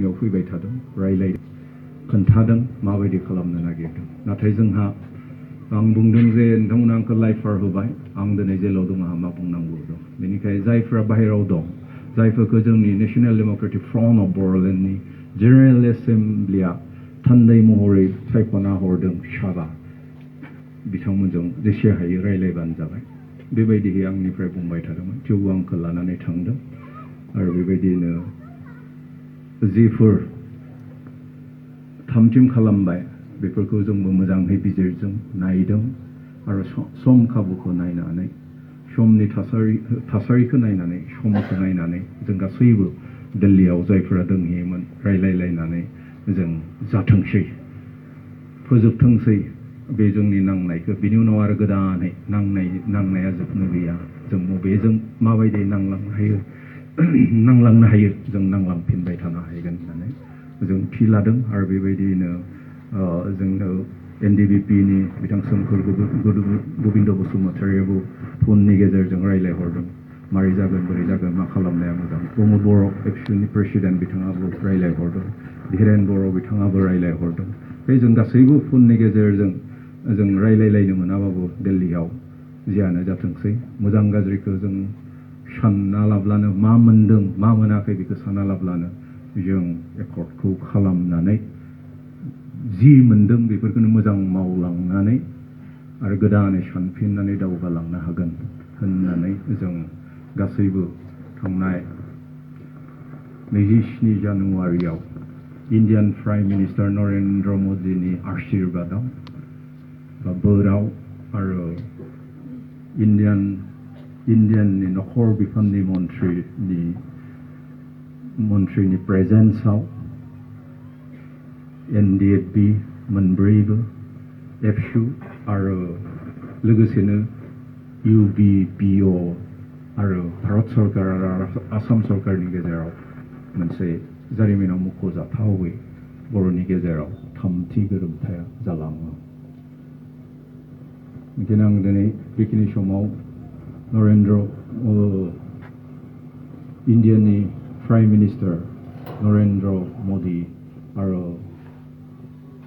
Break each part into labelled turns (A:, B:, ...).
A: जोंनियाव फैबाय थादों रायलाय खोन्थादों माबायदि खालामनो नागिरदों नाथाय जोंहा आं बुंदों जे नोंथांमोना आंखौ लाइफार होबाय आं दिनै जेलाव दं आंहा मा बुंनांगौ दं बेनिखायनो जायफ्रा बाहेरायाव दं जायफोरखौ जोंनि नेशनेल डेम'क्रेटिक फ्रन्ट अफ बर'लेण्डनि जेनेरेल एसेम्ब्लिया थान्दै महरै सायख'ना हरदों साबा बिथांमोनजों जेसे हायो रायलायबानो जाबाय बेबायदिहै आंनिफ्राय बुंबाय थादोंमोन थेवबो आंखौ लानानै थांदों आरो बेबायदिनो जिफोर थामथिम खालामबाय बेफोरखौ जोंबो मोजाङै बिजिरजों नायदों आरो सम खाबुखौ नायनानै समनि थासारिखौ नायनानै समखौ नायनानै जों गासैबो दिल्लीयाव जायफोरा दोंहैयोमोन रायलायलायनानै जों जाथोंसै फोजोबथोंसै बे जोंनि नांनायखौ बिनि उनाव आरो गोदानै नांनाया जोबनो गैया जों बबेजों माबायदि नांलांनो हायो जों नांलांफिनबाय थानो हागोन होननानै जों थि लादों आरो बेबायदिनो जोंनो NDBPनि बिथां सोमखोर गोबिन्द बसुमतारियाबो फननि गेजेरजों रायलायहरदों मारै जागोन बोरै जागोन मा खालामनाया मोजां प्रमद बर' एबसुनि प्रेसिडेन्ट बिथाङाबो रायलायहरदों धीरेन बर' बिथाङाबो रायलायहरदों बे जों गासैबो फननि गेजेरजों जों रायलायलायनो मोनाबाबो दिल्लीयाव जियानो जाथोंसै मोजां गाज्रिखौ जों सानना लाब्लानो मा मोनदों मा मोनाखै बेखौ सानना लाब्लानो जों एकर्डखौ खालामनानै जि मोनदों बेफोरखौनो मोजां मावलांनानै आरो गोदानै सानफिननानै दावगालांनो हागोन होननानै जों गासैबो थांनाय 27 जानुवारियाव इन्डियान प्राइम मिनिस्टार नरेन्द्र मदिनि आशीर्बादाव बा बोराव आरो इन्डियाननि नखर बिफाननि मन्थ्रिनि प्रेजेन्सआव NDFB मोनब्रैबो एबसु आरो लोगोसेनो UBPO आरो भारत सरकार आरो आसाम सरकारनि गेजेराव मोनसे जारिमिनाव मख'जाथावै बर'नि गेजेराव थामथि गोरोबथाया जालाङो बेखायनो आं दिनै बेखिनि समाव इन्डियानि प्राइम मिनिस्टार नरेन्द्र मदि आरो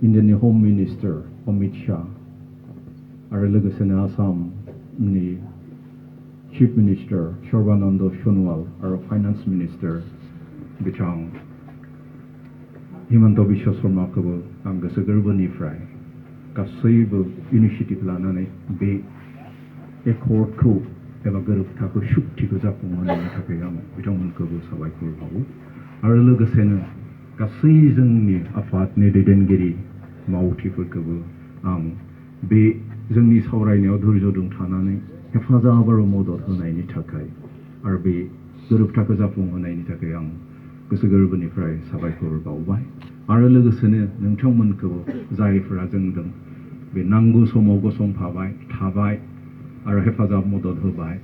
A: इन्डियानि हम मिनिस्टार अमित शाह आरो लोगोसेनो आसामनि चिफ मिनिस्टार सर्बानन्द सन'वाल आरो फाइनान्स मिनिस्टार बिथां हिमन्त बिश्व शर्माखौबो आं गोसो गोरबोनिफ्राय गासैबो इनिसियेटिभ लानानै बे एकर्डखौ एबा गोरोबथाखौ सुक्तिखौ जाफुंहोनायनि थाखाय आं बिथांमोनखौबो साबायखर बावो आरो लोगोसेनो गासै जोंनि आफादनि दैदेनगिरि मावथिफोरखौबो आं बे जोंनि सावरायनायाव धैर्यजों थानानै हेफाजाब आरो मदद होनायनि थाखाय आरो बे गोरोबथाखौ जाफुंहोनायनि थाखाय आं गोसो गोरबोनिफ्राय साबायखर बावबाय आरो लोगोसेनो नोंथांमोनखौबो जायफोरा जोंजों बे नांगौ समाव गसंफाबाय थाबाय आरो हेफाजाब मदद होबाय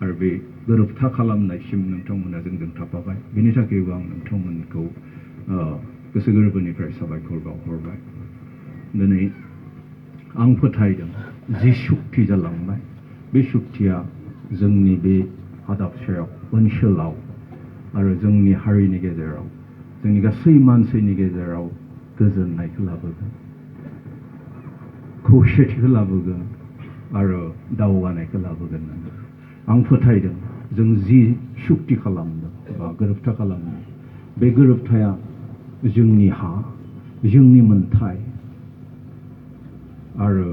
A: आरो बे गोरोबथा खालामनायसिम नोंथांमोना जोंजों थाफाबाय बेनि थाखायबो आं नोंथांमोनखौ गोसो गोरबोनिफ्राय साबायखर बावहरबाय दिनै आं फोथायदों जि सुक्ति जालांबाय बे सुक्तिया जोंनि बे हादाबसायाव ओनसोलाव आरो जोंनि हारिनि गेजेराव जोंनि गासै मानसिनि गेजेराव गोजोननायखौ लाबोगोन खौसेथिखौ लाबोगोन आरो दावगानायखौ लाबोगोन होननानै आं फोथायदों जों जि सुक्ति खालामदों बा गोरोबथा खालामदों बे गोरोबथाया जोंनि हा जोंनि मोन्थाय आरो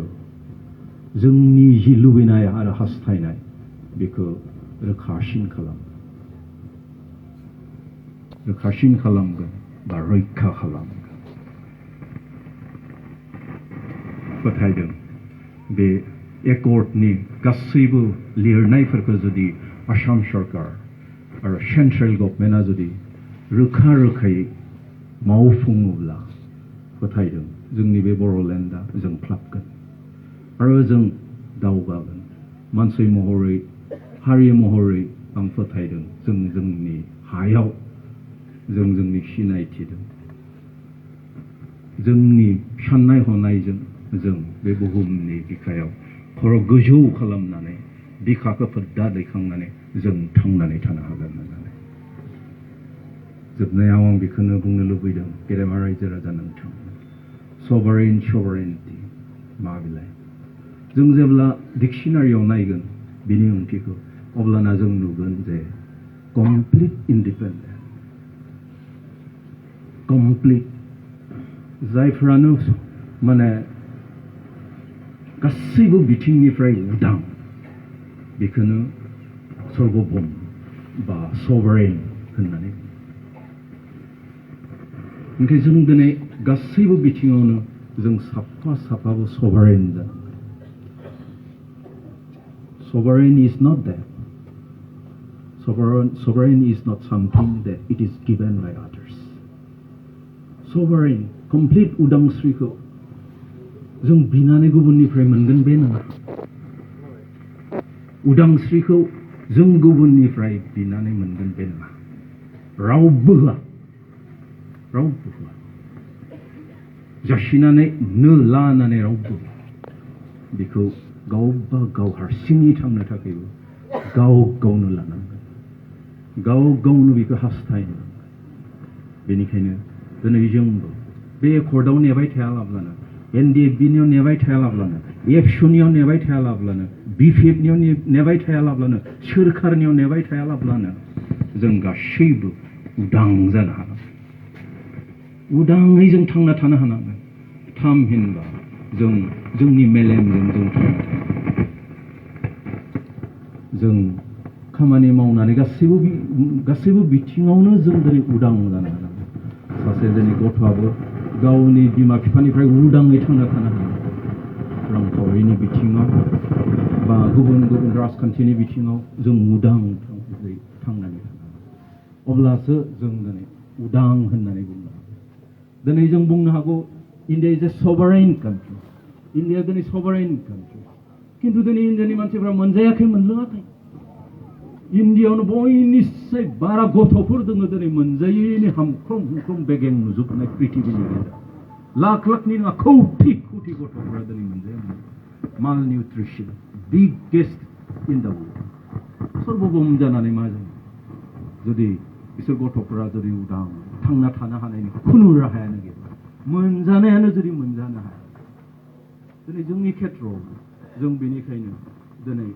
A: जोंनि जि लुबैनाय आरो हास्थायनाय बेखौ रोखासिन खालामगोन बा रैखा खालामगोन फोथायदों बे एकर्डनि गासैबो लिरनायफोरखौ जुदि आसाम सरकार आरो सेन्ट्रेल गभर्नमेन्टआ जुदि रोखा रोखायै मावफुङोब्ला फोथायदों जोंनि बे बर'लेण्डआ जोंख्लाबगोन आरो जों दावगागोन मानसि महरै हारि महरै आं फोथायदों जों जोंनि हायाव जों जोंनि सिनायथि दं जोंनि साननाय हनायजों जों बे बुहुमनि बिखायाव खर' गोजौ खालामनानै बिखाखौ फोद्दा दैखांनानै जों थांनानै थानो हागोन होननानै जोबनायाव आं बेखौनो बुंनो लुबैदों गेदेमा रायजो राजा नोंथां सभारेनिटि मा बिलाय जों जेब्ला डिक्शनारियाव नायगोन बिनि ओंथिखौ अब्लाना जों नुगोन जे कमप्लिट इन्डिपेन्डेन्ट कमप्लिट जायफ्रानो माने गासैबो बिथिंनिफ्राय उदां बेखौनो सर्वभौम बा सभारेन होननानै ओंखाय जों दिनै गासैबो बिथिङावनो जों साफाबो सभारेन जानांगोन sovereign is not that sovereign is not something that it is given by others sovereign complete उदांस्रिखौ जों बिनानै गुबुननिफ्राय मोनगोन बे नङा उदांस्रिखौ जों गुबुननिफ्राय बिनानै मोनगोन बे नङा रावबो होआ जासिनानै नो लानानै रावबो बेखौ गावबा गाव हारसिङै थांनो थाखायबो गाव गावनो लानांगोन गाव गावनो बेखौ हास्थायनो बेनिखायनो दिनै जोंबो बे एकर्डआव नेबाय थायालाब्लानो NDFBनियाव नेबाय थायालाब्लानो एबसुनियाव नेबाय थायालाब्लानो BPFनियाव नेबाय थायालाब्लानो सोरखारनियाव नेबाय थायालाब्लानो जों गासैबो उदां जानो हानांगोन उदाङै जों थांना थानो हानांगोन थामहिनबा जों जोंनि मेलेमजों जों थांना थानो जों खामानि मावनानै गासैबो बिथिङावनो जों दिनै उदां जानो हानांगोन सासे दिनै गथ'आबो गावनि बिमा बिफानिफ्राय उदाङै थांना थानो हानांगोन रांखावरिनि बिथिङाव बा गुबुन राजखान्थिनि बिथिङाव जों उदां थांनानै थानांगोन अब्लासो जों दिनै उदां होननानै बुंनो हागोन दिनै जों बुंनो हागौ India is a sovereign country India दिनै सभारेन कान्ट्रि किन्तु दिनै इन्डियानि मानसिफ्रा मोनजायाखै मोनलोङाखै इन्डियायावनो बयनिस्राय बारा गथ'फोर दङ दिनै मोनजायैनि हामख्रम हुमख्रम बेगें नुजोबनाय पृथिबिनि गेजेराव लाख लाखनि नङा कौटि गथ'फोरा दिनै मोनजाया माल निउट्रिसन बिगेस्ट इन दा वर्ल्ड सर्वभौम जानानै मा जायो जुदि बिसोर गथ'फोरा जुदि उदां थांना थानो हानायनि खुनु राहायानो गैया मोनजानायानो जुदि मोनजानो हाया दिनै जोंनि खेत्रआव जों बेनिखायनो दिनै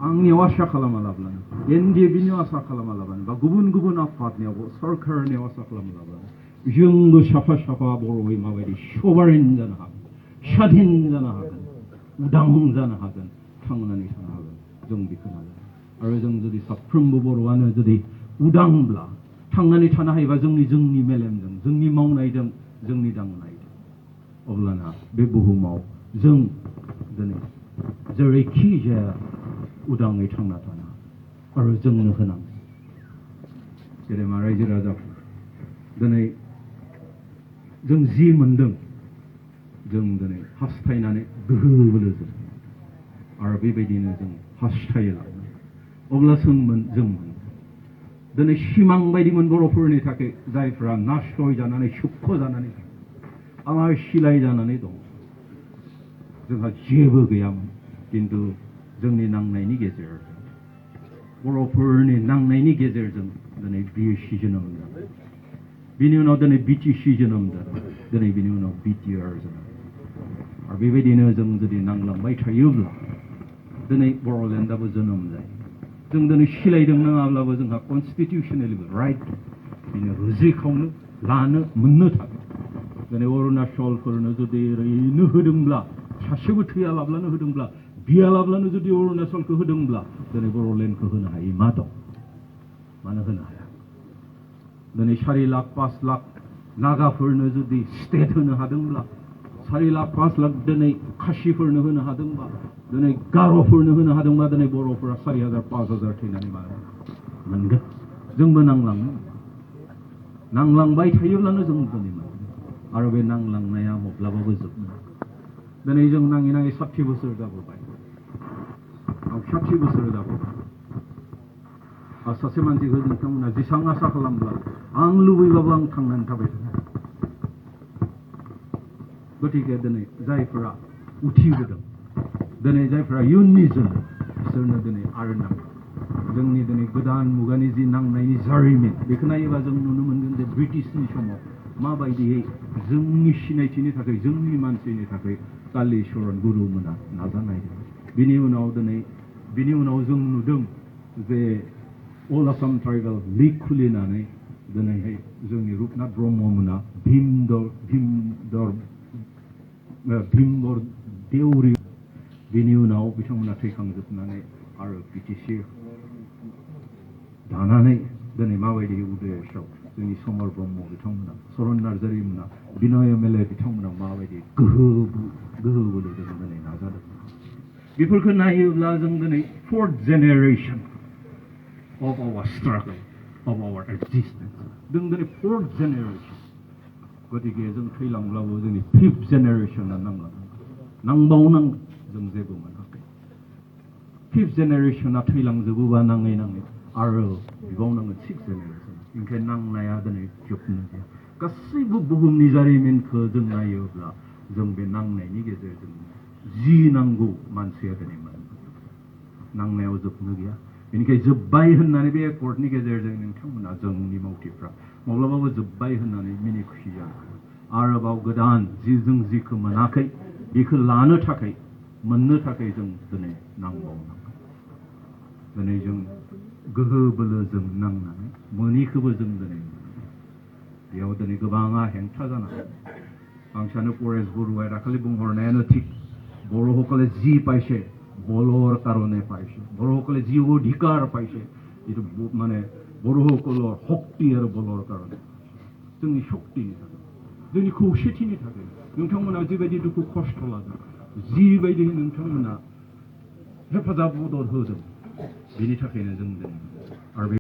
A: आंनियाव आसा खालामालाब्लानो NDFBनियाव आसा खालामालाब्लानो बा गुबुन आफादनियावबो सरकारनियाव आसा खालामालाब्लानो जोंबो साफा बर'यै माबायदि सभारेन जानो हागोन स्वाधीन जानो हागोन उदां जानो हागोन थांनानै थानो हागोन जों बेखौ नाजागोन आरो जों जुदि साफ्रोमबो बर'आनो जुदि उदांब्ला थांनानै थानो हायोबा जोंनि मेलेमजों जोंनि मावनायजों जोंनि दांनायजों अब्लाना बे बुहुमाव जों दिनै जेरैखि जाया उदाङै थांना थानो आरो जोंनो होनांगोन गेदेमा रायजो राजाफोर दिनै जों जि मोनदों जों दिनै हास्थायनानै गोहो बोलोजों आरो बेबायदिनो जों हास्थायो अब्लासो जों दिनै सिमां बायदिमोन बर'फोरनि थाखाय जायफ्रा नासय जानानै सुख जानानै आलाय सिलाय जानानै दं जोंहा जेबो गैयामोन किन्तु जोंनि नांनायनि गेजेरजों बर'फोरनि नांनायनि गेजेरजों दिनै BSc जोनोम जाबाय बिनि उनाव दिनै BTC जोनोम जाबाय दिनै बिनि उनाव BTR जोनोम आरो बेबायदिनो जों जुदि नांलांबाय थायोब्ला दिनै बर'लेण्डआबो जोनोम जायो जों दिनै सिलायदों नङाब्लाबो जोंहा कनस्टिटिउसनेलिबो राइट बिनो रुजुखावनो लानो मोननो थाखाय दिनै अरुणाचलफोरनो जुदि ओरैनो होदोंब्ला सासेबो थैयालाब्लानो होदोंब्ला गैयालाब्लानो जुदि अरुणाचलखौ होदोंब्ला दिनै बर'लेण्डखौ होनो हायै मा दं मानो होनो हाया दिनै 4 लाख 5 लाख नागाफोरनो जुदि स्टेट होनो हादोंब्ला 4 लाख 5 लाख दिनै खासिफोरनो होनो हादोंबा दिनै गार'फोरनो होनो हादोंबा दिनै बर'फोरा 4,000 5,000 थैनानै मोनगोन जोंबो नांलांबाय थायोब्लानो जों दिनै मोनगोन आरो बे नांलांनाया माब्लाबाबो जोबनो दिनै जों नाङै 60 बोसोर जाबोबाय 60 बोसोर जाबोबाय आरो सासे मानसिखौ नोंथांमोना जेसां आसा खालामब्ला आं लुबैबाबो आं थांनानै थाबाय थानो गतिके दिनै जायफोरा उथिबोदों दिनै जायफोरा इयुननि जोलै बिसोरनो दिनै आरो नांगौ जोंनि दिनै गोदान मुगानि जि नांनायनि जारिमिन बेखौ नायोबा जों नुनो मोनगोन बे ब्रिटिशनि समाव माबायदियै जोंनि सिनायथिनि थाखाय जोंनि मानसिनि थाखाय कालिचरण गुरुमोना नाजानायदों बिनि उनाव जों नुदों जे अल आसाम ट्राइबेल लिग खुलिनानै दिनैहाय जोंनि रुपनाथ ब्रह्ममोना भीमबर देउरि बिनि उनाव बिथांमोना थैखांजोबनानै आरो बिटिसि दानानै दिनै माबायदि उदयआव जोंनि समर ब्रह्म बिथांमोना चरन नार्जारिमोना बिनय एमएलए बिथांमोना माबायदि गोहो बोलो जों दिनै नाजादों बेफोरखौ नायोब्ला जों दिनै fourth generation of our struggle of our existence जों दिनै फोर्थ जेनेरेशन गतिके जों थैलांब्लाबो जोंनि फिफ्थ जेनेरेशना नांबावनांगोन जों जेबो मोनाखै फिफ्थ जेनेरेशना थैलांजोबोबा नाङै आरो बिबावनांगोन सिक्स जेनेरेशन ओंखायनो नांनाया दिनै जोबनो गैया गासैबो बुहुमनि जारिमिनखौ जों नायोब्ला जों बे नांनायनि गेजेरजों जि नांगौ मानसिया दिनै मोनो नांनायाव जोबनो गैया बेनिखायनो जोब्बाय होननानै बे एकर्डनि गेजेरजों नोंथांमोना जोंनि मावथिफ्रा माब्लाबाबो जोब्बाय होननानै मिनि खुसि जानो आरोबाव गोदान जों जिखौ मोनाखै बेखौ लानो थाखाय मोननो थाखाय जों दिनै नांबावनांगोन दिनै जों गोहो बोलोजों नांनानै मोनिखौबो जों दिनै बेयाव दिनै गोबाङा हेंथा जानानै आं सानो परेश बरुवाया दाखालि बुंहरनायानो थिग बर'সকলে যি পাইছে বলৰ কাৰণে পাইছে বড়োসকলে যি অধিকাৰ পাইছে এইটো মানে বড়োসকলৰ শক্তি আৰু বলৰ কাৰণে जोंनि शक्तिनि थाखाय जोंनि खौसेथिनि थाखाय नोंथांमोना जिबायदि दुखु खस्थ' लादों जिबायदि नोंथांमोना हेफाजाब मदद होदों बेनि थाखायनो जों दिनै आरो